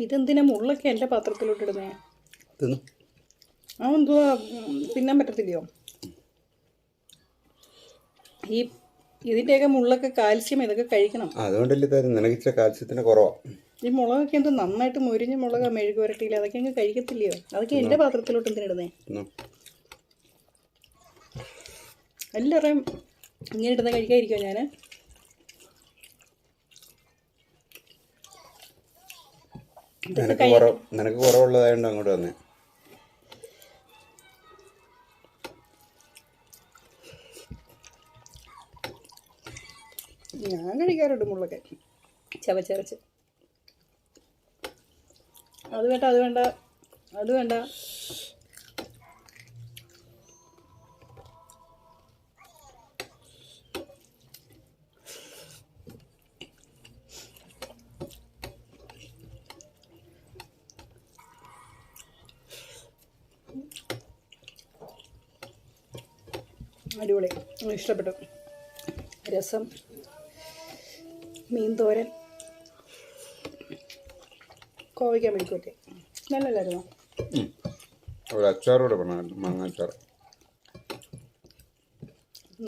ഇതെന്തിനാ മുള്ളൊക്കെ എൻ്റെ പാത്രത്തിലോട്ട് ഇടുന്നേ? തിന്നു. അതെന്തുവാ തിന്നാൻ പറ്റത്തില്ലയോ? ഇതിൻ്റെയൊക്കെ മുള്ളൊക്കെ കാൽസ്യം, ഇതൊക്കെ കഴിക്കണം. അതുകൊണ്ടല്ലേ തരും. നിനക്ക് ഇച്ചിരി കാൽസ്യത്തിന് കുറവാണ്. ഈ മുളകൊക്കെ എന്തോ നന്നായിട്ട് മൊരിഞ്ഞ മുളകാ, മെഴുക് പുരട്ടിയില്ല, അതൊക്കെ അങ്ങ് കഴിക്കത്തില്ലയോ? അതൊക്കെ എൻ്റെ പാത്രത്തിലോട്ട് എന്തിനിടുന്നേ? എല്ലാവരെയും ഇങ്ങനെ ഇടുന്ന കഴിക്കാതിരിക്കുമോ ഞാൻ? നിനക്ക് കുറവുള്ളതായോണ്ട് അങ്ങോട്ട് വന്നേ. ഞാൻ കഴിക്കാറുണ്ട് മുള്ളൊക്കെ ചവച്ചരച്ച്. അത് വേണ്ട, അത് വേണ്ട, അത് വേണ്ട. അടിപൊളി, ഇഷ്ടപ്പെട്ടു. രസം, മീൻ തോരൻ, കോവയ്ക്കാൻ മെഴുക്കുവരട്ടി, നല്ലല്ലായിരുന്നോ? ഒരു അച്ചാറോടെ പറഞ്ഞാൽ മാങ്ങാച്ചാർ.